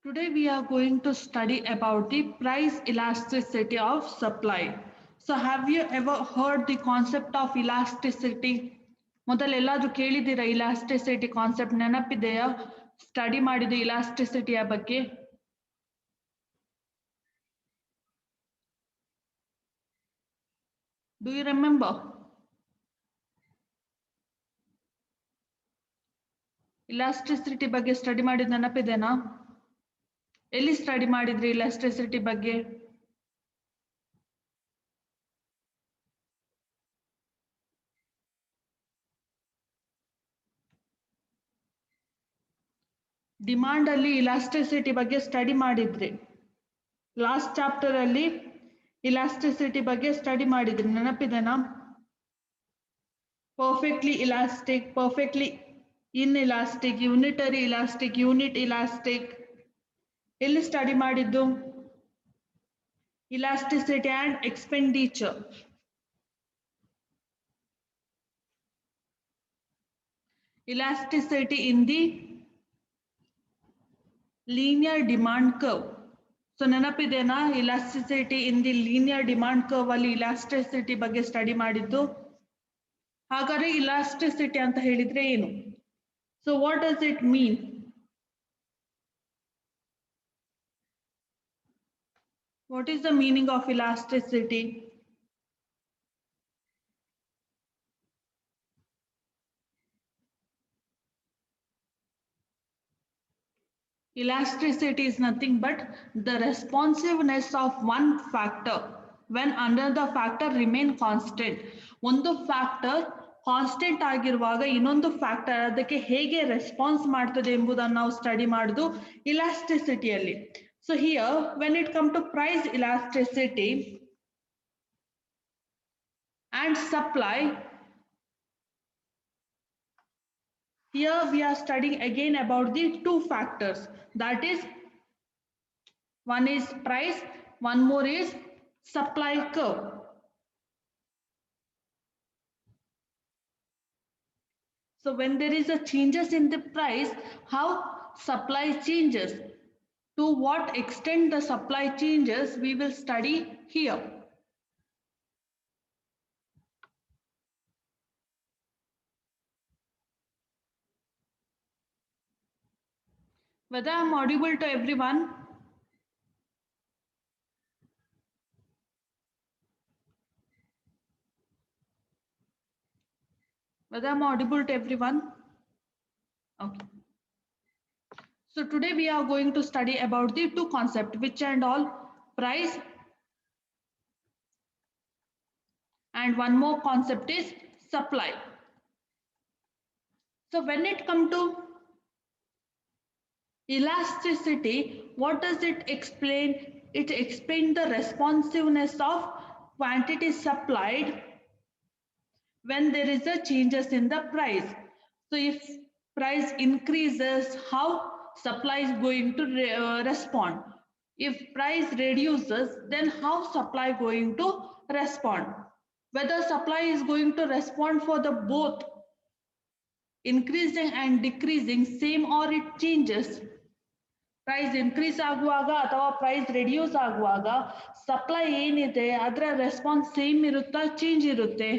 Today we are going to study about the price elasticity of supply. So have you ever heard the concept of elasticity? ಮೊದಲೆಲ್ಲಾದ್ರೂ ಕೇಳಿದ್ದೀರಾ elasticity concept ನೆನಪಿದೆಯಾ? Study ಮಾಡಿದ elasticity ಬಗ್ಗೆ? Do you remember? elasticity ಬಗ್ಗೆ study ಮಾಡಿದ ನೆನಪಿದೆನಾ? ಎಲ್ಲಿ study ಮಾಡಿದ್ರಿ elasticity ಬಗ್ಗೆ? Demand ಅಲ್ಲಿ ಇಲಾಸ್ಟಿಸಿಟಿ ಬಗ್ಗೆ ಸ್ಟಡಿ ಮಾಡಿದ್ರಿ. ಲಾಸ್ಟ್ ಚಾಪ್ಟರ್ ಅಲ್ಲಿ ಇಲಾಸ್ಟಿಸಿಟಿ ಬಗ್ಗೆ ಸ್ಟಡಿ ಮಾಡಿದ್ರಿ, ನೆನಪಿದೆನಾ? Perfectly elastic, perfectly inelastic, unitary elastic, unit elastic. ಎಲ್ಲಿ ಸ್ಟಡಿ ಮಾಡಿದ್ದು? Elasticity and expenditure. Elasticity in the linear demand curve. So ನೆನಪಿದೆನಾ elasticity in the linear demand curve ಅಲ್ಲಿ elasticity ಬಗ್ಗೆ ಸ್ಟಡಿ ಮಾಡಿದ್ದು? ಹಾಗಾದ್ರೆ elasticity ಅಂತ ಹೇಳಿದ್ರೆ ಏನು? So what does it mean? What is the meaning of elasticity? Elasticity is nothing but the responsiveness of one factor when another factor remain constant. ಒಂದು factor constant ಆಗಿರುವಾಗ ಇನ್ನೊಂದು ಫ್ಯಾಕ್ಟರ್ ಅದಕ್ಕೆ ಹೇಗೆ ರೆಸ್ಪಾನ್ಸ್ ಮಾಡ್ತದೆ ಎಂಬುದನ್ನು ನಾವು ಸ್ಟಡಿ ಮಾಡುದು ಇಲಾಸ್ಟಿಸಿಟಿಯಲ್ಲಿ. So here when it come to price elasticity and supply, here we are studying again about the two factors, that is one is price, one more is supply curve. So when there is a changes in the price, how supply changes, to what extent the supply changes, we will study here. Whether I am audible to everyone? Whether I am audible to everyone? Okay. So today we are going to study about the two concepts, which and all? Price, and one more concept is supply. So when it comes to elasticity, what does it explain? It explains the responsiveness of quantity supplied when there is a changes in the price. So if price increases, how supply is going to respond? If price reduces, then how supply going to respond? Whether supply is going to respond for the both increasing and decreasing same, or it changes. Price increase ಆಗುವಾಗ ಅಥವಾ price reduce ಆಗುವಾಗ supply ಏನಿದೆ ಅದರ response same ಇರುತ್ತಾ, change ಇರುತ್ತೆ?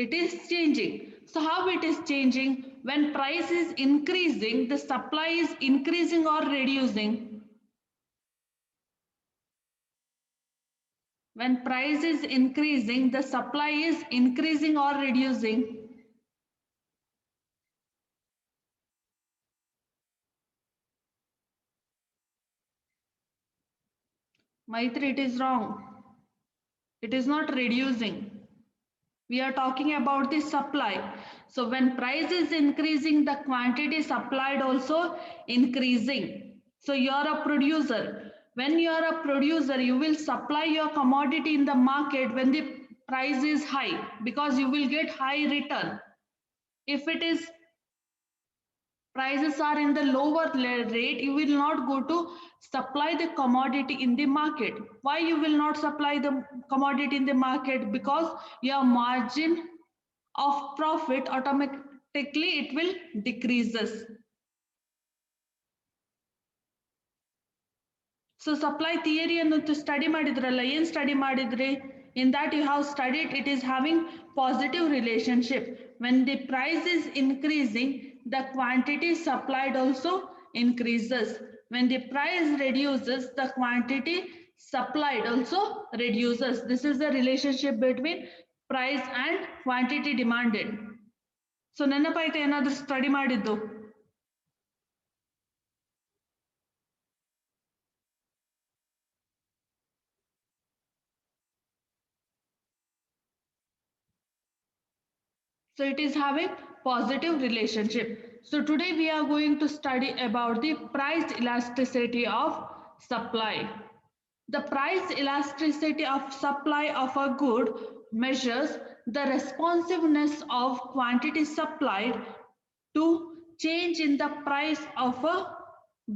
It is changing. So how it is changing? When price is increasing, the supply is increasing or reducing? When price is increasing, the supply is increasing or reducing? Maitri, it is wrong. It is not reducing. We are talking about the supply. So when price is increasing, the quantity supplied also increasing. So you are a producer. When you are a producer, you will supply your commodity in the market when the price is high, because you will get high return. If it is prices are in the lower rate, you will not go to supply the commodity in the market. Why you will not supply the commodity in the market? Because your margin of profit it will decreases. So supply theory ಅನ್ನೋದು study ಮಾಡಿದ್ರಲ್ಲ, ಏನ್ study ಮಾಡಿದ್ರಿ? In that you have studied it is having positive relationship. When the price is increasing, the quantity supplied also increases. When the price reduces, the quantity supplied also reduces. This is the relationship between price and quantity demanded. So ನೆನಪಾಯ್ತಾ ಏನಾದ್ರೂ study ಮಾಡಿದ್ದು? So it is having positive relationship. So today we are going to study about the price elasticity of supply. The price elasticity of supply of a good measures the responsiveness of quantity supplied to change in the price of a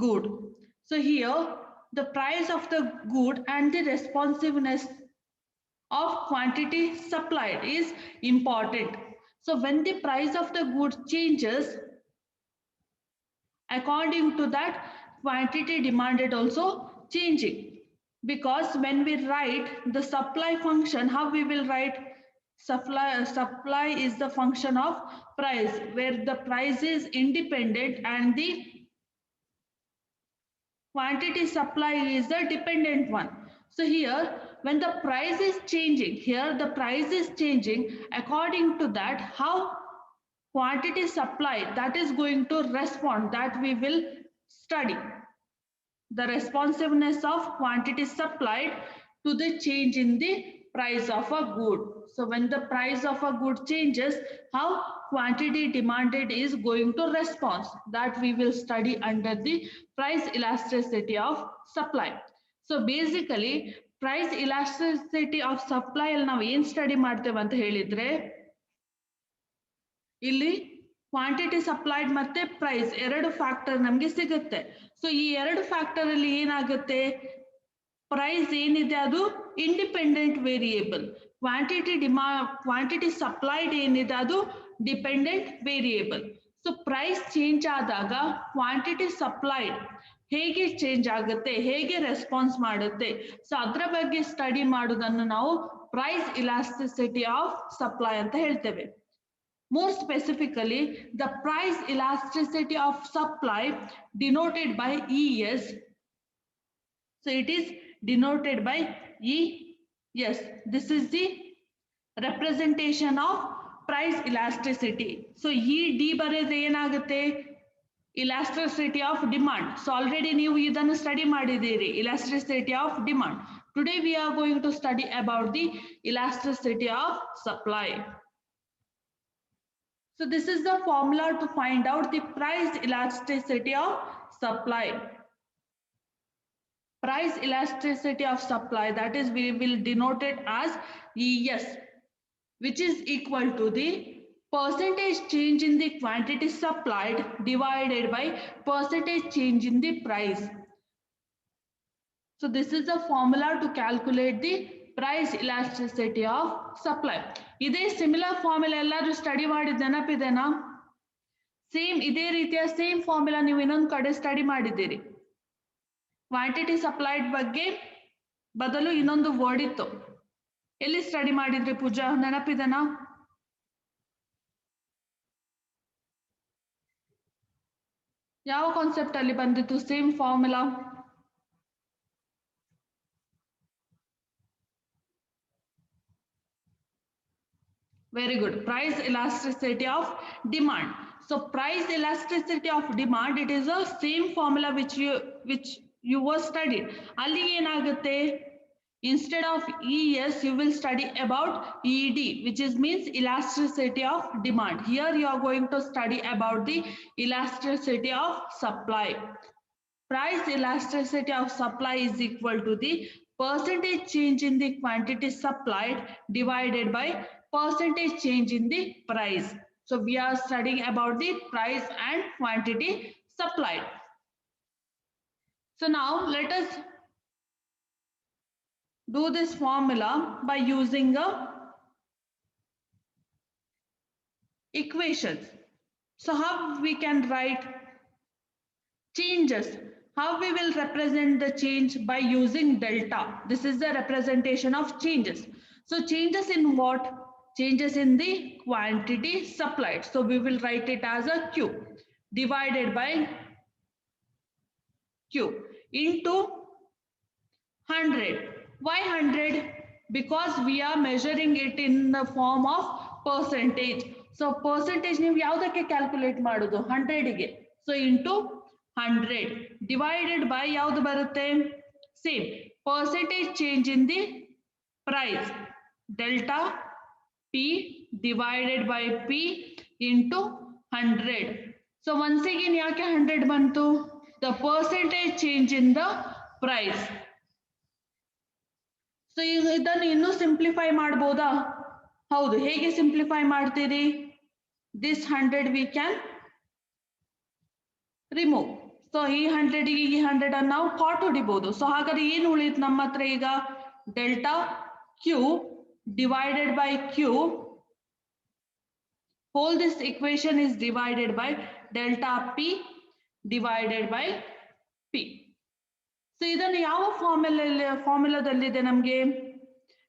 good. So here the price of the good and the responsiveness of quantity supplied is important. So when the price of the good changes, according to that quantity demanded also changing. Because when we write the supply function, how we will write? Supply is the function of price, where the price is independent and the quantity supply is the dependent one. So here when the price is changing, here the price is changing, according to that how quantity supply that is going to respond, that we will study. The responsiveness of quantity supplied to the change in the price of a good. So when the price of a good changes, how quantity demanded is going to respond, that we will study under the price elasticity of supply. So basically price elasticity of supply ಅಲ್ಲಿ ನಾವು ಏನು study ಮಾಡ್ತೇವೆ ಅಂತ ಹೇಳಿದ್ರೆ, ಇಲ್ಲಿ quantity supplied ಮತ್ತೆ price ಎರಡು factor ನಮಗೆ ಸಿಗುತ್ತೆ. ಸೊ ಈ ಎರಡು ಫ್ಯಾಕ್ಟರ್ ಅಲ್ಲಿ ಏನಾಗುತ್ತೆ, ಪ್ರೈಸ್ ಏನಿದೆ ಅದು ಇಂಡಿಪೆಂಡೆಂಟ್ ವೇರಿಯೇಬಲ್, ಕ್ವಾಂಟಿಟಿ ಸಪ್ಲೈಡ್ ಏನಿದೆ ಅದು dependent variable. So price change ಆದಾಗ ಕ್ವಾಂಟಿಟಿ ಸಪ್ಲೈಡ್ ಹೇಗೆ ಚೇಂಜ್ ಆಗುತ್ತೆ, ಹೇಗೆ ರೆಸ್ಪಾನ್ಸ್ ಮಾಡುತ್ತೆ, ಸೊ ಅದರ ಬಗ್ಗೆ ಸ್ಟಡಿ ಮಾಡೋದನ್ನು ನಾವು ಪ್ರೈಸ್ ಇಲಾಸ್ಟಿಸಿಟಿ ಆಫ್ ಸಪ್ಲೈ ಅಂತ ಹೇಳ್ತೇವೆ. More specifically, the price elasticity of supply denoted by ES. So it is denoted by ES. This is the representation of price elasticity. So ED ಬರೆದ್ರೆ ಏನಾಗುತ್ತೆ, elasticity of demand. So already ನೀವು ಇದನ್ನು study ಮಾಡಿದ್ದೀರಿ, elasticity of demand. Today we are going to study about the elasticity of supply. So this is the formula to find out the price elasticity of supply. Price elasticity of supply, that is we will denote it as ES, which is equal to the percentage change in the quantity supplied divided by percentage change in the price. So this is the formula to calculate the price elasticity of supply. ಇದೇ similar formula ಎಲ್ಲಾದ್ರೂ study ಮಾಡಿದ ನೆನಪಿದೆನಾ? Same ಇದೇ ರೀತಿಯ same formula ನೀವು ಇನ್ನೊಂದು ಕಡೆ study ಮಾಡಿದ್ದೀರಿ. Quantity supplied ಬಗ್ಗೆ ಬದಲು ಇನ್ನೊಂದು ವರ್ಡ್ ಇತ್ತು, ಎಲ್ಲಿ ಸ್ಟಡಿ ಮಾಡಿದ್ರಿ ಪೂಜಾ, ನೆನಪಿದೆನಾ? ಯಾವ ಕಾನ್ಸೆಪ್ಟ್ ಅಲ್ಲಿ ಬಂದಿತ್ತು same formula? Very good. Price elasticity of demand. So price elasticity of demand, it is the same formula which you were studied. ಅಲ್ಲಿ ಏನಾಗುತ್ತೆ, instead of ES you will study about ED, which is means elasticity of demand. Here you are going to study about the elasticity of supply. Price elasticity of supply is equal to the percentage change in the quantity supplied divided by percentage change in the price. So we are studying about the price and quantity supplied. So now let us do this formula by using a equations. So how we can write changes? How we will represent the change? By using delta. This is the representation of changes. So changes in what? Changes in the quantity supplied. So we will write it as a Q divided by Q into 100. Why 100? Because we are measuring it in the form of percentage. So percentage ನೀವು ಯಾವುದಕ್ಕೆ calculate ಮಾಡೋದು 100ಗೆ. So into 100 divided by ಯಾವುದು ಬರುತ್ತೆ? Same percentage change in the price, delta P divided by P into 100. So once again ಯಾಕೆ 100 ಬಂತು? The percentage change in the price. So ಈಗ ಇದನ್ನು ಇನ್ನೂ ಸಿಂಪ್ಲಿಫೈ ಮಾಡ್ಬೋದಾ? ಹೌದು. ಹೇಗೆ ಸಿಂಪ್ಲಿಫೈ ಮಾಡ್ತೀರಿ? This 100 we can remove. So ಈ 100ಗೆ ಈ 100 ಅನ್ನು ನಾವು ಕಾಟ್ ಹೊಡಿಬಹುದು. ಸೊ ಹಾಗಾದ್ರೆ ಏನು ಉಳಿತು ನಮ್ಮ ಹತ್ರ ಈಗ? Delta Q divided by q whole this equation is divided by delta P divided by P. So ಇದನ್ನು ಯಾವ ಫಾರ್ಮುಲಾದಲ್ಲಿದೆ? ನಮಗೆ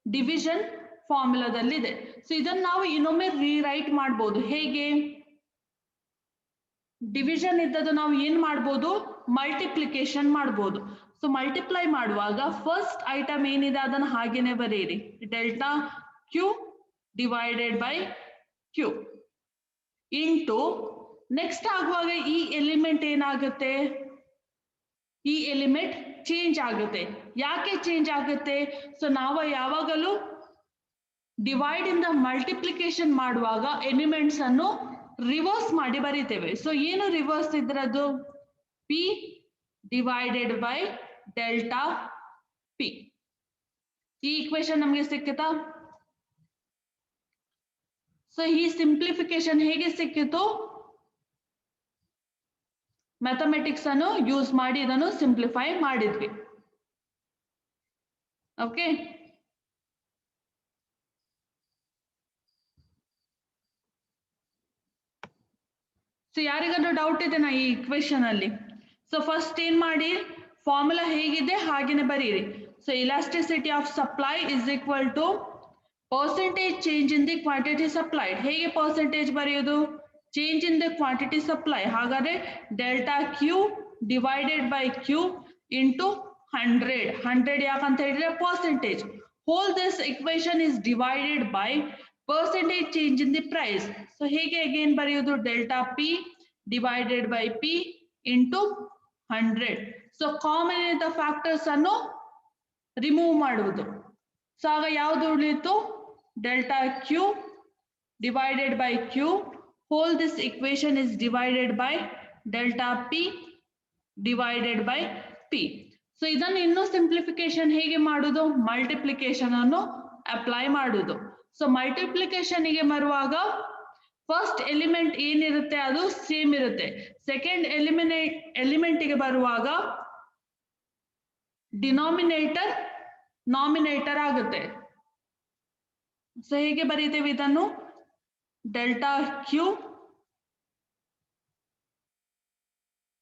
ಡಿವಿಷನ್ ಫಾರ್ಮುಲಾದಲ್ಲಿದೆ. ಸೊ ಇದನ್ನು ನಾವು ಇನ್ನೊಮ್ಮೆ ರೀರೈಟ್ ಮಾಡಬಹುದು. ಹೇಗೆ? ಡಿವಿಷನ್ ಇದ್ದದ್ದು ನಾವು ಏನ್ ಮಾಡಬಹುದು? ಮಲ್ಟಿಪ್ಲಿಕೇಶನ್ ಮಾಡಬಹುದು. ಸೊ ಮಲ್ಟಿಪ್ಲೈ ಮಾಡುವಾಗ ಫಸ್ಟ್ ಐಟಮ್ ಏನಿದೆ ಅದನ್ನು ಹಾಗೇನೆ ಬರೆಯಿರಿ. Delta Q divided by Q into next ಆಗುವಾಗ ಈ ಎಲಿಮೆಂಟ್ ಏನಾಗುತ್ತೆ? ಈ ಎಲಿಮೆಂಟ್ ಚೇಂಜ್ ಆಗುತ್ತೆ. ಯಾಕೆ ಚೇಂಜ್ ಆಗುತ್ತೆ? ಸೊ ನಾವು ಯಾವಾಗಲೂ ಡಿವೈಡ್ ಇಂದ ಮಲ್ಟಿಪ್ಲಿಕೇಶನ್ ಮಾಡುವಾಗ ಎಲಿಮೆಂಟ್ಸ್ ಅನ್ನು ರಿವರ್ಸ್ ಮಾಡಿ ಬರೀತೇವೆ. ಸೊ ಏನು ರಿವರ್ಸ್ ಇದ್ರದ್ದು? P divided by delta P. ಈ ಇಕ್ವೇಶನ್ ನಮಗೆ ಸಿಕ್ಕಿತಾ? ಸೊ ಈ ಸಿಂಪ್ಲಿಫಿಕೇಶನ್ ಹೇಗೆ ಸಿಕ್ಕಿತು? ಮ್ಯಾಥಮೆಟಿಕ್ಸ್ ಅನ್ನು ಯೂಸ್ ಮಾಡಿ ಇದನ್ನು ಸಿಂಪ್ಲಿಫೈ ಮಾಡಿದ್ವಿ. ಓಕೆ. ಸೊ ಯಾರಿಗಾದ್ರೂ ಡೌಟ್ ಇದೆನಾ ಈ ಇಕ್ವೇಶನ್ ಅಲ್ಲಿ? ಸೊ ಫಸ್ಟ್ ಏನ್ ಮಾಡಿ, ಫಾರ್ಮುಲಾ ಹೇಗಿದೆ ಹಾಗೇನೆ ಬರೀರಿ. So elasticity of supply is equal to percentage change in the quantity supplied. ಹೇಗೆ ಪರ್ಸೆಂಟೇಜ್ ಬರೆಯೋದು? Change in the quantity supply. ಹಾಗಾದ್ರೆ delta Q divided by Q into 100. 100 ಯಾಕಂತ ಹೇಳಿದ್ರೆ percentage. Whole this equation is divided by percentage change in the price. So ಹೇಗೆ again ಬರೆಯೋದು? Delta P divided by P into 100. So common ಇದ್ದ factors ಅನ್ನು remove ಮಾಡುವುದು. So ಆಗ ಯಾವುದು ಉಳಿಯಿತು? Delta Q divided by q whole this equation is divided by delta P divided by p. So ಇದನ್ನು ಇನ್ನೂ simplification ಹೇಗೆ ಮಾಡುವುದು? ಮಲ್ಟಿಪ್ಲಿಕೇಶನ್ ಅನ್ನು ಅಪ್ಲೈ ಮಾಡುವುದು. ಸೊ ಮಲ್ಟಿಪ್ಲಿಕೇಶನ್ ಗೆ ಬರುವಾಗ ಫಸ್ಟ್ ಎಲಿಮೆಂಟ್ ಏನಿರುತ್ತೆ ಅದು ಸೇಮ್ ಇರುತ್ತೆ. ಸೆಕೆಂಡ್ ಎಲಿಮೆಂಟ್ ಗೆ ಬರುವಾಗ ಡಿನಾಮಿನೇಟರ್ ನಾಮಿನೇಟರ್ ಆಗುತ್ತೆ. ಸೊ ಹೇಗೆ ಬರೀತೇವೆ ಇದನ್ನು? Delta Q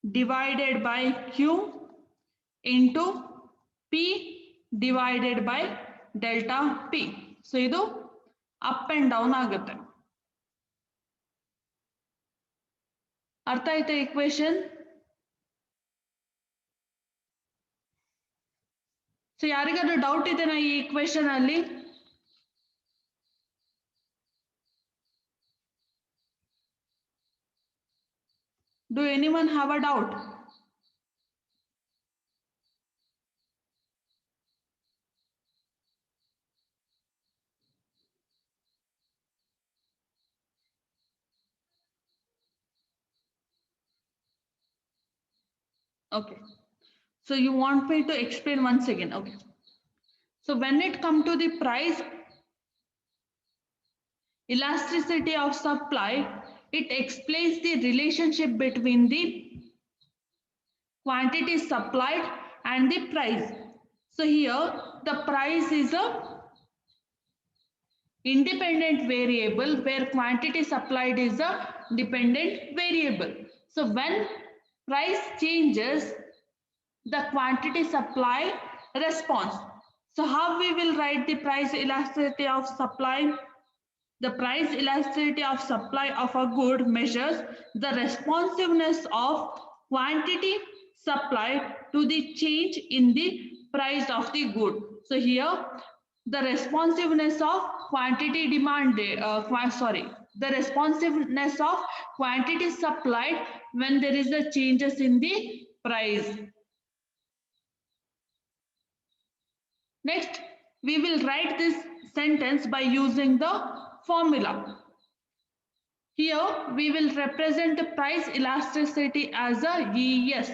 divided by Q into p divided by delta p. So ಇದು ಅಪ್ ಅಂಡ್ ಡೌನ್ ಆಗುತ್ತೆ. ಅರ್ಥ ಆಯ್ತಾ ಇಕ್ವೇಶನ್? ಸೊ ಯಾರಿಗಾದ್ರೂ ಡೌಟ್ ಇದೆನಾ ಈ ಇಕ್ವೇಶನ್ ಅಲ್ಲಿ? Do anyone have a doubt? Okay. So you want me to explain once again? Okay. So when it comes to the price elasticity of supply, it explains the relationship between the quantity supplied and the price. So here the price is a independent variable where quantity supplied is a dependent variable. So when price changes, the quantity supply response. So how we will write the price elasticity of supply? The price elasticity of supply of a good measures the responsiveness of quantity supplied to the change in the price of the good. So here the responsiveness of quantity demanded, the responsiveness of quantity supplied when there is a changes in the price. Next, we will write this sentence by using the formula. Here, we will represent the price elasticity as a ES.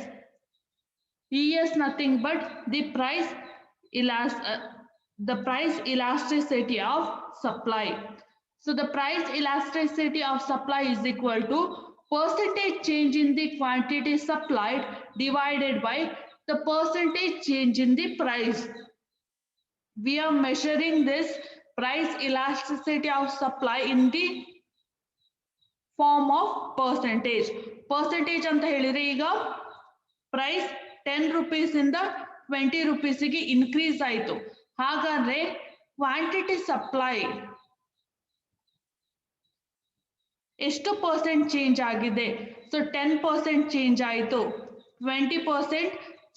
ES nothing but the price elasticity of supply. So the price elasticity of supply is equal to percentage change in the quantity supplied divided by the percentage change in the price. We are measuring this price elasticity of supply in the form of percentage. Percentage ಅಂತ ಹೇಳಿದ್ರೆ ಈಗ price 10 rupees ಇಂದ 20 rupees ಗೆ increase ಆಯಿತು. ಹಾಗಾದ್ರೆ quantity supply ಎಷ್ಟು percent change ಆಗಿದೆ? So 10% change ಆಯಿತು, 20%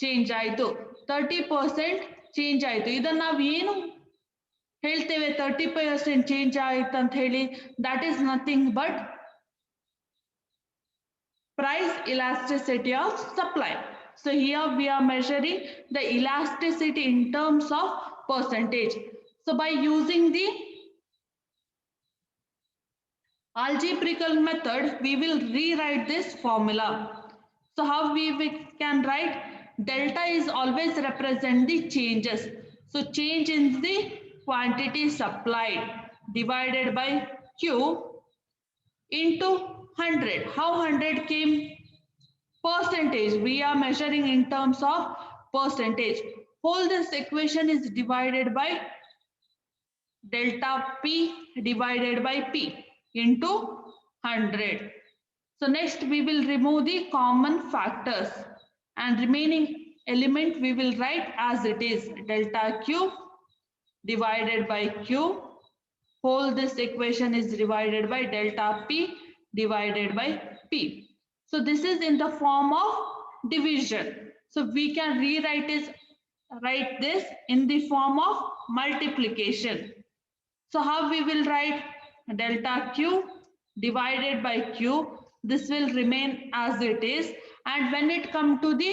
ಚೇಂಜ್ ಆಯಿತು, 30% ಚೇಂಜ್ ಆಯಿತು. ಇದನ್ನ ನಾವು ಏನು ಹೇಳ್ತೇವೆ 30% ಚೇಂಜ್ ಆಯ್ತು ಅಂತ ಹೇಳಿ? That is nothing but price elasticity of supply. So here we are measuring the elasticity in terms of percentage. So by using the algebraical method, we will rewrite this formula. So how we can write? Delta is always represent the changes. So change in the quantity supplied divided by Q into 100. How 100 came? Percentage. We are measuring in terms of percentage. Whole this equation is divided by delta P divided by P into 100. So next we will remove the common factors and remaining element we will write as it is, delta Q divided by Q. Whole this equation is divided by delta P divided by P. So this is in the form of division. So we can write this in the form of multiplication. So how we will write? Delta Q divided by Q. This will remain as it is, and when it come to the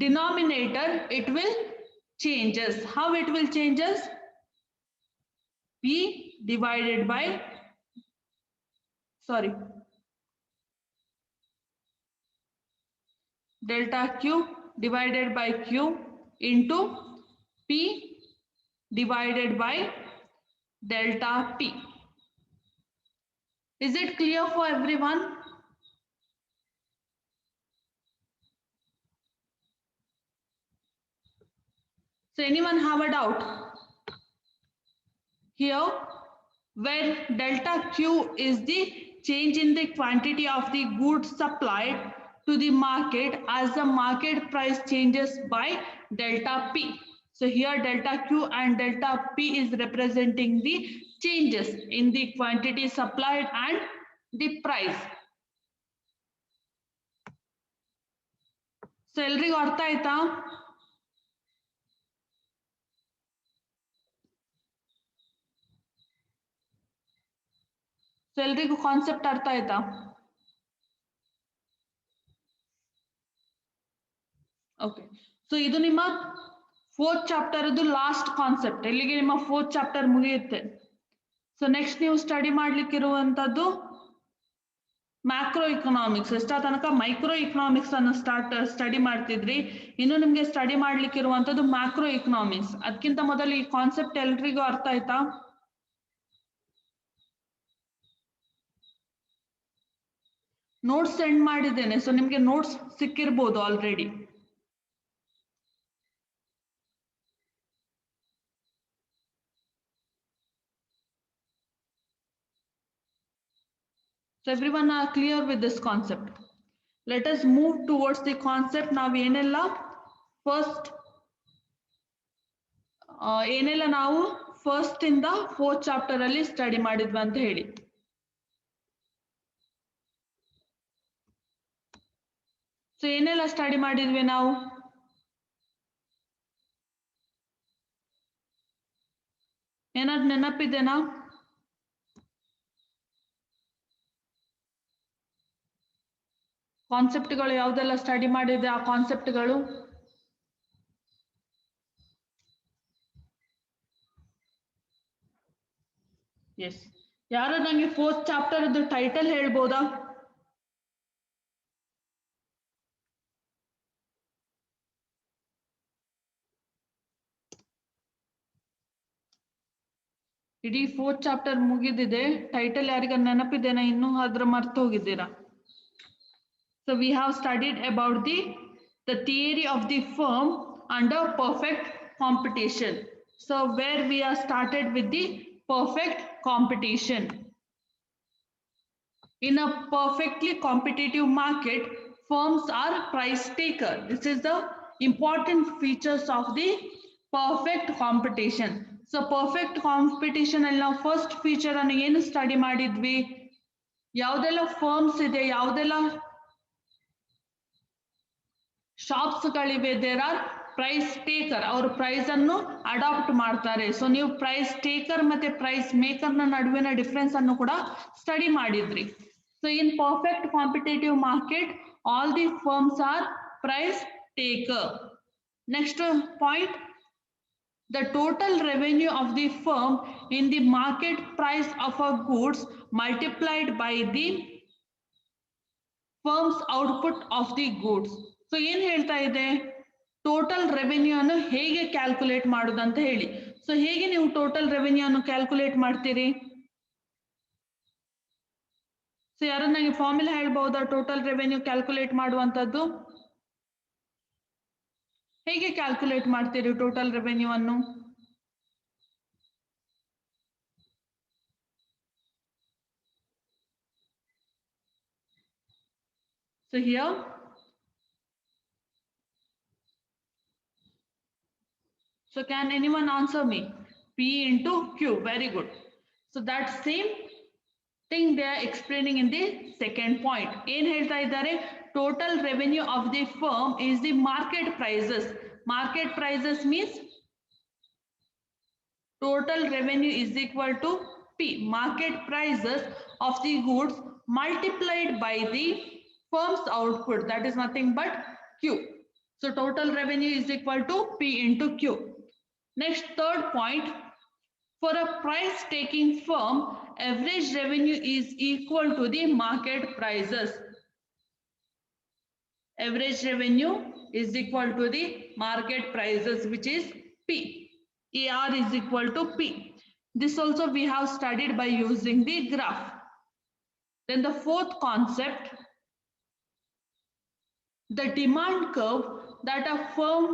denominator, it will changes. How it will changes? P divided by delta Q divided by Q into P divided by delta P. Is it clear for everyone? So anyone have a doubt? Here, where delta Q is the change in the quantity of the goods supplied to the market as the market price changes by delta P. So here delta Q and delta P is representing the changes in the quantity supplied and the price. So ಎಲ್ರಿಗೂ ಅರ್ಥ ಆಯ್ತಾ? So ಎಲ್ರಿಗೂ concept ಅರ್ಥ ಆಯ್ತಾ? Okay, so ಇದು ನಿಮ್ಮ 4th chapter last concept. ಇಲ್ಲಿಗೆ ನಿಮ್ಮ 4th ಚಾಪ್ಟರ್ ಮುಗಿಯುತ್ತೆ. ಸೊ ನೆಕ್ಸ್ಟ್ ನೀವು ಸ್ಟಡಿ ಮಾಡ್ಲಿಕ್ಕಿರುವಂತದ್ದು ಮ್ಯಾಕ್ರೋ ಇಕನಾಮಿಕ್ಸ್. ಎಷ್ಟೋ ತನಕ ಮೈಕ್ರೋ ಇಕನಾಮಿಕ್ಸ್ ಅನ್ನು ಸ್ಟಡಿ ಮಾಡ್ತಿದ್ರಿ, ಇನ್ನು ನಿಮ್ಗೆ ಸ್ಟಡಿ ಮಾಡ್ಲಿಕ್ಕಿರುವಂತದ್ದು ಮ್ಯಾಕ್ರೋ ಇಕನಾಮಿಕ್ಸ್. ಅದಕ್ಕಿಂತ ಮೊದಲು ಈ ಕಾನ್ಸೆಪ್ಟ್ ಎಲ್ರಿಗೂ ಅರ್ಥ ಆಯ್ತಾ? ನೋಟ್ಸ್ ಸೆಂಡ್ ಮಾಡಿದ್ದೇನೆ, ಸೊ ನಿಮ್ಗೆ ನೋಟ್ಸ್ ಸಿಕ್ಕಿರ್ಬೋದು already. So everyone are clear with this concept. Let us move towards the concept. ನಾವು ಏನೆಲ್ಲ ಫಸ್ಟ್ ಏನೆಲ್ಲ ನಾವು ಫಸ್ಟ್ ಇಂದ ಫೋರ್ತ್ ಚಾಪ್ಟರ್ ಅಲ್ಲಿ ಸ್ಟಡಿ ಮಾಡಿದ್ವಿ ಅಂತ ಹೇಳಿ. ಸೊ ಏನೆಲ್ಲ ಸ್ಟಡಿ ಮಾಡಿದ್ವಿ ನಾವು? ಏನಾದ್ರು ನೆನಪಿದೆನಾ? ಕಾನ್ಸೆಪ್ಟ್ಗಳು ಯಾವುದೆಲ್ಲ ಸ್ಟಡಿ ಮಾಡಿದೆ ಆ ಕಾನ್ಸೆಪ್ಟ್ಗಳು? ಎಸ್, ಯಾರು ನಂಗೆ ಫೋರ್ತ್ ಚಾಪ್ಟರ್ ಟೈಟಲ್ ಹೇಳ್ಬೋದಾ? ಇಡೀ ಫೋರ್ತ್ ಚಾಪ್ಟರ್ ಮುಗಿದಿದೆ, ಟೈಟಲ್ ಯಾರಿಗ ನೆನಪಿದೆನಾ? ಇನ್ನೂ ಅದ್ರ ಮರ್ತು ಹೋಗಿದ್ದೀರಾ? So we have studied about the theory of the firm under perfect competition. So where we are started with the perfect competition. In a perfectly competitive market, firms are price taker. This is the important features of the perfect competition. So perfect competition ಅಲ್ಲಿ ನಾವು first feature ಅನ್ನು ಏನು study ಮಾಡಿದ್ವಿ? ಯಾವುದೆಲ್ಲ firms ಇದೆ, ಯಾವುದೆಲ್ಲ shops ಗಳಿವೆ, there are price taker. ಅವರು ಪ್ರೈಸ್ ಅನ್ನು ಅಡಾಪ್ಟ್ ಮಾಡ್ತಾರೆ. ಸೊ ನೀವು ಪ್ರೈಸ್ ಟೇಕರ್ ಮತ್ತೆ ಪ್ರೈಸ್ ಮೇಕರ್ ನ ನಡುವಿನ ಡಿಫರೆನ್ಸ್ ಅನ್ನು ಕೂಡ ಸ್ಟಡಿ ಮಾಡಿದ್ರಿ. So in perfect competitive market all the firms are price taker. Next point, the total revenue of the firm in the market price of a goods multiplied by the firm's output of the goods. So ಏನು ಹೇಳ್ತಾ ಇದೆ? Total revenue ಅನ್ನು ಹೇಗೆ calculate ಮಾಡೋದಂತ ಹೇಳಿ. So ಹೇಗೆ ನೀವು total revenue ಅನ್ನು ಕ್ಯಾಲ್ಕುಲೇಟ್ ಮಾಡ್ತೀರಿ? ಸೊ ಯಾರು ನನಗೆ ಫಾರ್ಮುಲಾ ಹೇಳ್ಬಹುದಾ ಟೋಟಲ್ ರೆವೆನ್ಯೂ ಕ್ಯಾಲ್ಕುಲೇಟ್ ಮಾಡುವಂತದ್ದು? ಹೇಗೆ ಕ್ಯಾಲ್ಕುಲೇಟ್ ಮಾಡ್ತೀರಿ ಟೋಟಲ್ ರೆವೆನ್ಯೂ ಅನ್ನು? So here, so can anyone answer me? P into Q. Very good. So that same thing they are explaining in the second point. ಏನು ಹೇಳ್ತಾ ಇದ್ದಾರೆ? Total revenue of the firm is the market prices. Market prices means total revenue is equal to P. Market prices of the goods multiplied by the firm's output. That is nothing but Q. So total revenue is equal to P into Q. Next, third point, for a price taking firm, average revenue is equal to the market prices. Average revenue is equal to the market prices, which is P. AR is equal to P. This also we have studied by using the graph. Then the fourth concept, the demand curve that a firm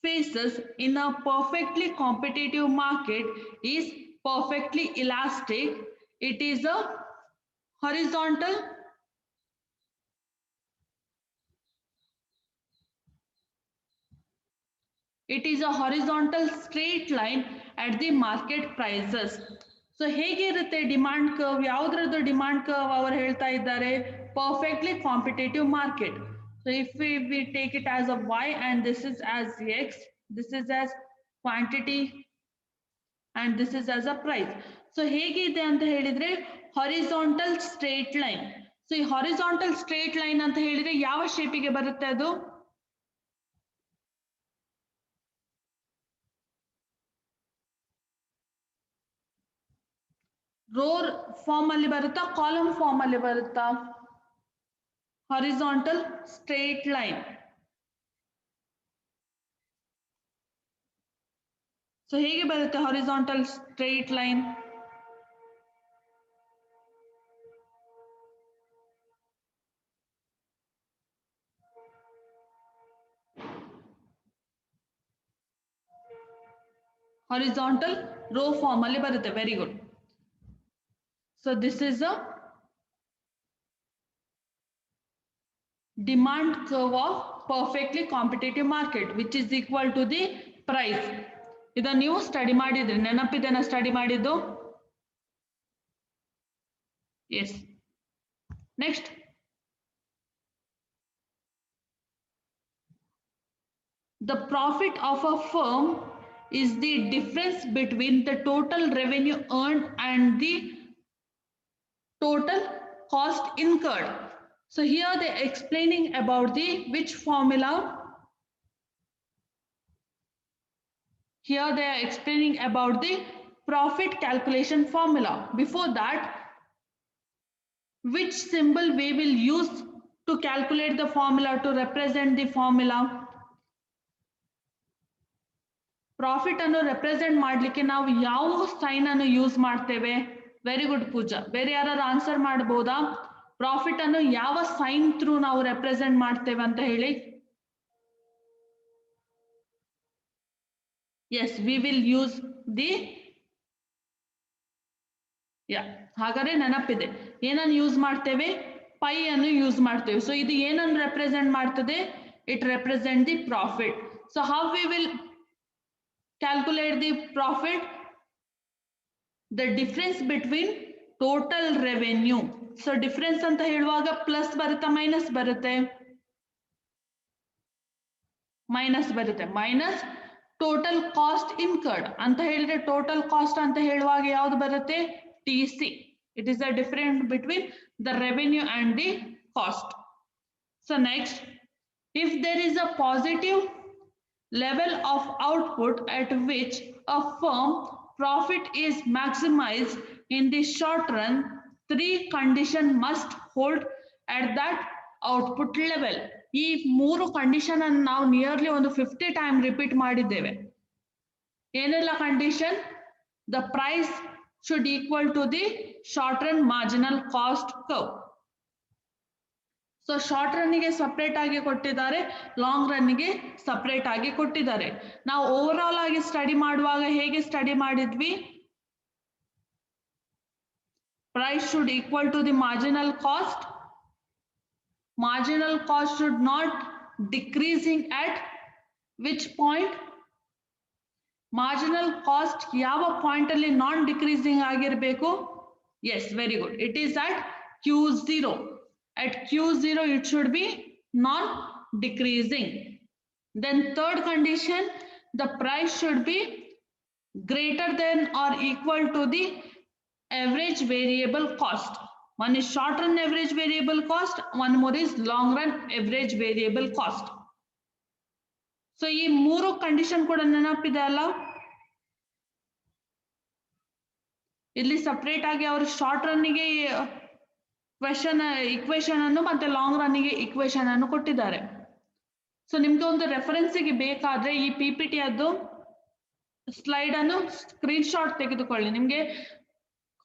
faces in a perfectly competitive market is perfectly elastic. It is a horizontal straight line at the market prices. So ಹೇಗಿರುತ್ತೆ demand curve? ಯಾವುದ್ರದ್ದು demand curve ಅವರು ಹೇಳ್ತಾ ಇದ್ದಾರೆ? Perfectly competitive market. So if we take it as a y and this is as x, this is as quantity and this is as a price. So ಹೇಗಿದೆ ಅಂತ ಹೇಳಿದ್ರೆ horizontal straight line. So ಈ horizontal straight line ಅಂತ ಹೇಳಿದ್ರೆ ಯಾವ ಶೇಪಿಗೆ ಬರುತ್ತೆ ಅದು? Rho form ಅಲ್ಲಿ ಬರುತ್ತಾ, ಕಾಲಮ್ ಫಾರ್ಮ್ ಅಲ್ಲಿ ಬರುತ್ತಾ? Horizontal straight line. ಸೊ ಹೇಗೆ ಬರುತ್ತೆ horizontal straight line? Horizontal row form ಅಲ್ಲಿ ಬರುತ್ತೆ. Very good. So this is a demand curve of perfectly competitive market which is equal to the price. ಇದನ್ನು ನೀವು ಸ್ಟಡಿ ಮಾಡಿದ್ರಿ, ನೆನಪಿದೆನಾ ಸ್ಟಡಿ ಮಾಡಿದ್ದು? Yes. Next, the profit of a firm is the difference between the total revenue earned and the total cost incurred. So here they are explaining about the which formula? Here they are explaining about the profit calculation formula. Before that, which symbol we will use to calculate the formula, to represent the formula? Profit ಅನ್ನು represent ಮಾಡಲಿಕ್ಕೆ ನಾವು ಯಾವ sign ಅನ್ನು use ಮಾಡ್ತೇವೆ? Very good ಪೂಜಾ. ಬೇರೆ ಯಾರು answer ಮಾಡಬಹುದಾ? Profit ಅನ್ನು ಯಾವ ಸೈನ್ ಥ್ರೂ ನಾವು ರೆಪ್ರೆಸೆಂಟ್ ಮಾಡ್ತೇವೆ ಅಂತ ಹೇಳಿ? Yes, we will use the ಹಾಗಾದ್ರೆ ನೆನಪಿದೆ, ಏನನ್ನು ಯೂಸ್ ಮಾಡ್ತೇವೆ? ಪೈ ಅನ್ನು ಯೂಸ್ ಮಾಡ್ತೇವೆ. ಸೊ ಇದು ಏನನ್ನು ರೆಪ್ರೆಸೆಂಟ್ ಮಾಡ್ತದೆ? It represent the profit. So how we will calculate the profit? The difference between total revenue. So difference anta heluvaga plus barutta minus barutte? Minus barutte. Minus total cost incurred anta helidre total cost anta heluvaga yavadu barutte? TC. It is the difference between the revenue and the cost. So next, if there is a positive level of output at which a firm profit is maximized in the short run, 3 conditions must hold at that output level. ಈ 3 condition ಅನ್ನು ನಾವು nearly ಒಂದು 50 time repeat ಮಾಡಿದ್ದೇವೆ. ಏನೆಲ್ಲ condition? The price should equal to the short run marginal cost curve. So short ರನ್ನಿಗೆ separate ಆಗಿ ಕೊಟ್ಟಿದ್ದಾರೆ, long ರನ್ನಿಗೆ separate ಆಗಿ ಕೊಟ್ಟಿದ್ದಾರೆ. ನಾವು ಓವರ್ ಆಲ್ ಆಗಿ ಸ್ಟಡಿ ಮಾಡುವಾಗ ಹೇಗೆ ಸ್ಟಡಿ ಮಾಡಿದ್ವಿ? Price should equal to the marginal cost. Marginal cost should not decreasing at which point? Marginal cost ಯಾವ ಪಾಯಿಂಟ್ ಅಲ್ಲಿ ನಾನ್ ಡಿಕ್ರೀಸಿಂಗ್ ಆಗಿರಬೇಕು? Yes, very good. It is at Q0. At Q0 it should be non-decreasing. Then third condition, the price should be greater than or equal to the average variable cost. One is short run average variable cost, one more is long run average variable cost. So ಈ 3 condition ಕೂಡ ನೆನಪಿದೆ ಅಲ್ಲ? ಇಲ್ಲಿ separate ಆಗಿ ಅವರು short ರನ್ನಿಗೆ equation ಅನ್ನು ಮತ್ತೆ long ರನ್ನಿಗೆ equation ಅನ್ನು ಕೊಟ್ಟಿದ್ದಾರೆ. ಸೊ ನಿಮ್ಗೆ ಒಂದು ರೆಫರೆನ್ಸಿಗೆ ಬೇಕಾದ್ರೆ ಈ PPT ಅದು ಸ್ಲೈಡ್ ಅನ್ನು ಸ್ಕ್ರೀನ್ ಶಾಟ್ ತೆಗೆದುಕೊಳ್ಳಿ. ನಿಮ್ಗೆ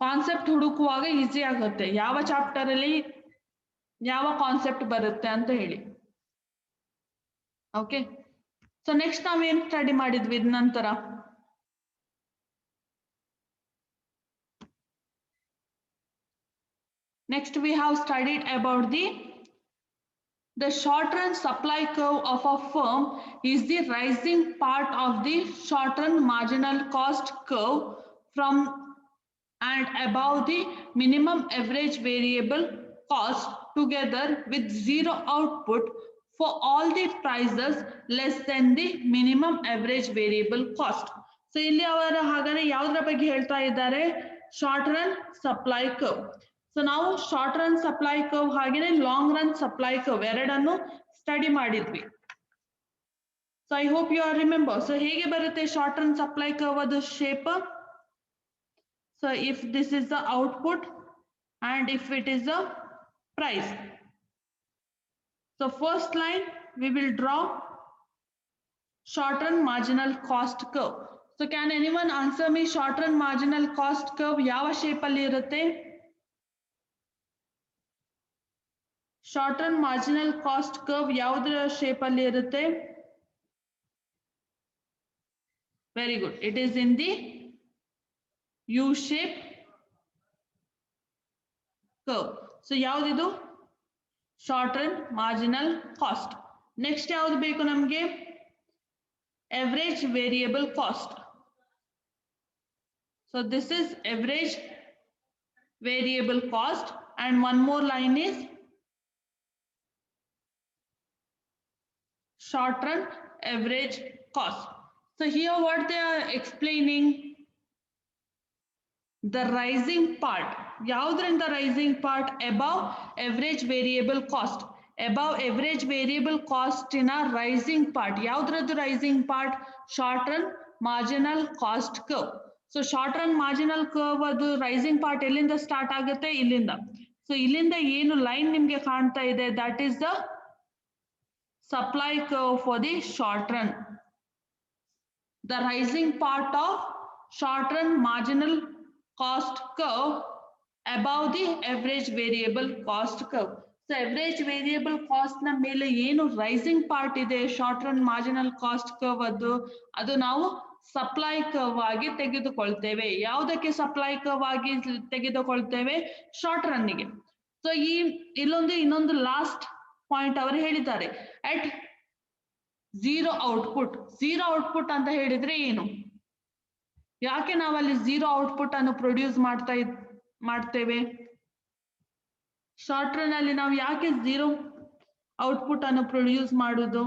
ಕಾನ್ಸೆಪ್ಟ್ ಹುಡುಕುವಾಗ ಈಸಿ ಆಗುತ್ತೆ, ಯಾವ ಚಾಪ್ಟರ್ ಅಲ್ಲಿ ಯಾವ ಕಾನ್ಸೆಪ್ಟ್ ಬರುತ್ತೆ ಅಂತ ಹೇಳಿ. ಓಕೆ, ಸೊ ನೆಕ್ಸ್ಟ್ ನಾವೇನ್ ಸ್ಟಡಿ ಮಾಡಿದ್ವಿ ಇದ ನಂತರ? Next we have studied about the short run supply curve of a firm is the rising part of the short run marginal cost curve from and above the minimum average variable cost together with zero output for all the prices less than the minimum average variable cost. So ಇಲ್ಲಿ ಅವರು ಹಾಗಾದ್ರೆ ಯಾವುದರ ಬಗ್ಗೆ ಹೇಳ್ತಾ ಇದ್ದಾರೆ? Short run supply curve. So ನಾವು short run supply curve ಹಾಗೆಯೇ long run supply curve ಎರಡನ್ನು ಸ್ಟಡಿ ಮಾಡಿದ್ವಿ. So I hope you are remember. So ಹೇಗೆ ಬರುತ್ತೆ ಶಾರ್ಟ್ ರನ್ ಸಪ್ಲೈ ಕರ್ವ್ ಅದು shape? So if this is the output and if it is the price. So first line we will draw short run marginal cost curve. So can anyone answer me short run marginal cost curve ಯಾವ shape ಅಲ್ಲಿ ಇರುತ್ತೆ? Short run marginal cost curve ಯಾವುದರ shape ಅಲ್ಲಿ ಇರುತ್ತೆ? Very good, it is in the U shape curve. So ಯಾವುದಿದು? Short run marginal cost. Next ಯಾವ್ದು ಬೇಕು ನಮಗೆ? average variable cost. So this is average variable cost, and one more line is short run average cost. So here what they are explaining, the rising part. ಯಾವ್ದ್ರಿಂದ rising part? Above average variable cost. Above average variable cost in a rising part. ಯಾವ್ದ್ರದ್ದು rising part? Short run marginal cost curve. So short run marginal curve ಅದು rising part ಎಲ್ಲಿಂದ start ಆಗುತ್ತೆ? ಇಲ್ಲಿಂದ. So ಇಲ್ಲಿಂದ ಏನು line ನಿಮ್ಗೆ ಕಾಣ್ತಾ ಇದೆ, that is the supply curve for the short run. The rising part of short run marginal cost curve above the average variable cost curve. So average variable cost na ಮೇಲೆ ಏನು rising part ಇದೆ short run marginal cost curve ಅದು ನಾವು supply curve ಆಗಿ ತೆಗೆದುಕೊಳ್ತೇವೆ. ಯಾವುದಕ್ಕೆ supply curve ಆಗಿ ತೆಗೆದುಕೊಳ್ತೇವೆ? short run ಗೆ. So ಇನ್ನೊಂದು ಲಾಸ್ಟ್ ಪಾಯಿಂಟ್ ಅವರು ಹೇಳಿದ್ದಾರೆ, at zero output. zero output ಅಂತ ಹೇಳಿದ್ರೆ ಏನು? ಯಾಕೆ ನಾವಲ್ಲಿ ಝೀರೋ ಔಟ್ಪುಟ್ ಅನ್ನು ಪ್ರೊಡ್ಯೂಸ್ ಮಾಡ್ತೇವೆ? ಶಾರ್ಟ್ ರನ್ ಅಲ್ಲಿ ನಾವು ಯಾಕೆ ಝೀರೋ ಔಟ್ಪುಟ್ ಅನ್ನು ಪ್ರೊಡ್ಯೂಸ್ ಮಾಡುದು?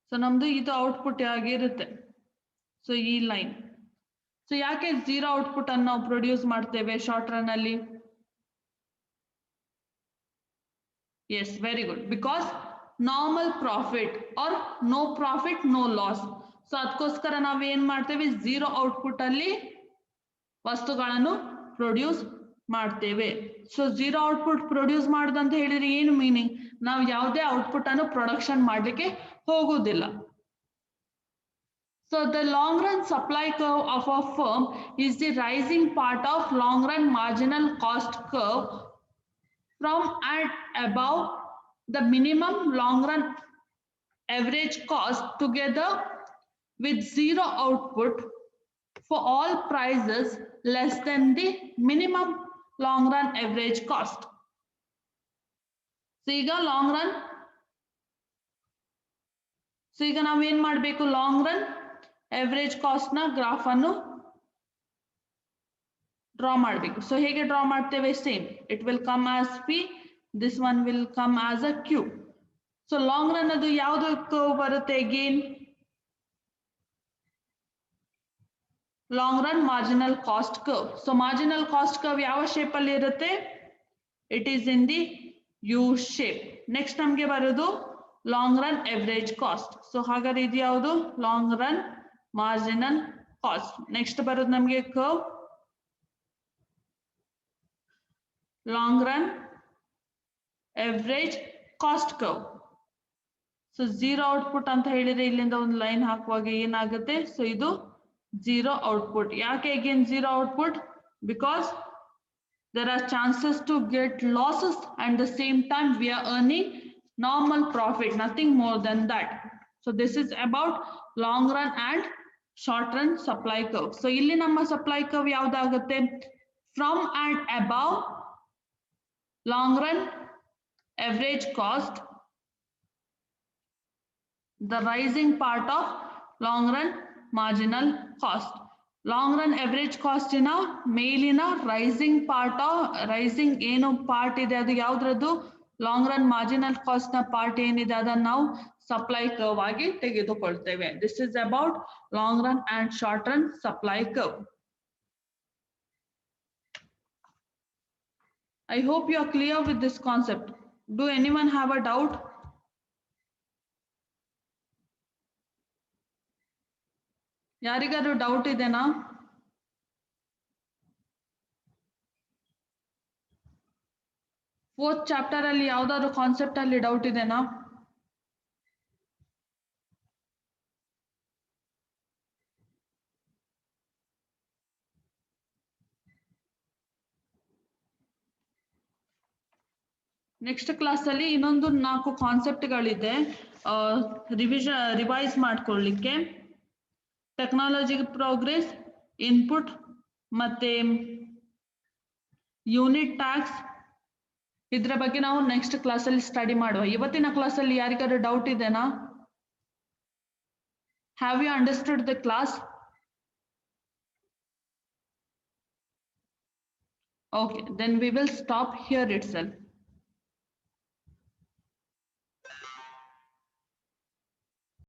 ಸೊ ನಮ್ದು ಇದು ಔಟ್ಪುಟ್ ಆಗಿರುತ್ತೆ. ಸೊ ಈ ಲೈನ್. ಸೊ ಯಾಕೆ ಝೀರೋ ಔಟ್ಪುಟ್ ಅನ್ನು ನಾವು ಪ್ರೊಡ್ಯೂಸ್ ಮಾಡ್ತೇವೆ ಶಾರ್ಟ್ ರನ್ ಅಲ್ಲಿ? Yes, very good. Because normal profit or no profit, no loss. So ಅದಕ್ಕೋಸ್ಕರ ನಾವು ಏನ್ ಮಾಡ್ತೇವೆ? ಝೀರೋ ಔಟ್ಪುಟ್ ಅಲ್ಲಿ ವಸ್ತುಗಳನ್ನು ಪ್ರೊಡ್ಯೂಸ್ ಮಾಡ್ತೇವೆ. ಸೊ ಝೀರೋ ಔಟ್ಪುಟ್ ಪ್ರೊಡ್ಯೂಸ್ ಮಾಡುದಂತ ಹೇಳಿದ್ರೆ ಏನು ಮೀನಿಂಗ್? ನಾವು ಯಾವುದೇ ಔಟ್ಪುಟ್ ಅನ್ನು ಪ್ರೊಡಕ್ಷನ್ ಮಾಡ್ಲಿಕ್ಕೆ ಹೋಗುವುದಿಲ್ಲ. So the long run supply curve of a firm is the rising part of long run marginal cost curve from and above the minimum long run average cost together with zero output for all prices less than the minimum long run average cost. So ಈಗ long run, so ಈಗ ನಾವು ಏನು ಮಾಡಬೇಕು? long run average cost ನ graph ಅನ್ನು draw ಮಾಡಬೇಕು. So ಹೇಗೆ draw ಮಾಡ್ತೇವೆ? Same, it will come as P, this one will come as a Q. So long run ಅದು ಯಾವ್ದು ಕರ್ವ್ ಬರುತ್ತೆ? Again long run marginal cost curve. So marginal cost curve ಯಾವ shape ಅಲ್ಲಿ ಇರುತ್ತೆ? It is in the U shape. Next ನಮ್ಗೆ ಬರೋದು long run average cost. So ಹಾಗಾದ್ರೆ ಇದು ಯಾವುದು? Long run marginal cost. Next ಬರೋದು ನಮ್ಗೆ curve long run average cost curve. So zero output ಅಂತ ಹೇಳಿದ್ರೆ ಇಲ್ಲಿಂದ ಒಂದು ಲೈನ್ ಹಾಕುವಾಗ ಏನಾಗುತ್ತೆ? ಸೊ ಇದು ಝೀರೋ ಔಟ್ಪುಟ್. ಯಾಕೆ again zero output? Because there are chances to get losses and the same time we are earning normal profit, nothing more than that. So this is about long run and short run supply curve. So ಇಲ್ಲಿ ನಮ್ಮ supply curve ಯಾವ್ದಾಗುತ್ತೆ? From and above long run average cost, the rising part of long run marginal cost. Long run average cost ಇನ ಮೇಲಿನ rising part rising ಏನು part ಇದೆ ಅದು ಯಾವ್ದ್ರದ್ದು? Long run marginal cost ನ part ಏನಿದೆ ಅದನ್ನ ನಾವು ಸಪ್ಲೈ ಕರ್ವ್ ಆಗಿ ತೆಗೆದುಕೊಳ್ತೇವೆ. This is about long run and short run supply curve. I hope you are clear with this concept. Do anyone have a doubt? ಯಾರಿಗಾದ್ರೂ ಡೌಟ್ ಇದೆನಾ? Fourth chapter ಅಲ್ಲಿ ಯಾವ್ದಾದ್ರು ಕಾನ್ಸೆಪ್ಟ್ ಅಲ್ಲಿ ಡೌಟ್ ಇದೆನಾ? ನೆಕ್ಸ್ಟ್ ಕ್ಲಾಸ್ ಅಲ್ಲಿ ಇನ್ನೊಂದು 4 ಕಾನ್ಸೆಪ್ಟ್ಗಳಿದೆ ರಿವೈಸ್ ಮಾಡ್ಕೊಳ್ಳಿಕ್ಕೆ. Technology progress, input ಮತ್ತೆ ಯೂನಿಟ್ ಟ್ಯಾಕ್ಸ್. ಇದರ ಬಗ್ಗೆ ನಾವು ನೆಕ್ಸ್ಟ್ ಕ್ಲಾಸಲ್ಲಿ ಸ್ಟಡಿ ಮಾಡುವ. ಇವತ್ತಿನ ಕ್ಲಾಸಲ್ಲಿ ಯಾರಿಗಾದ್ರೂ ಡೌಟ್ ಇದೆನಾ? Have you understood the class? Okay, then we will stop here itself.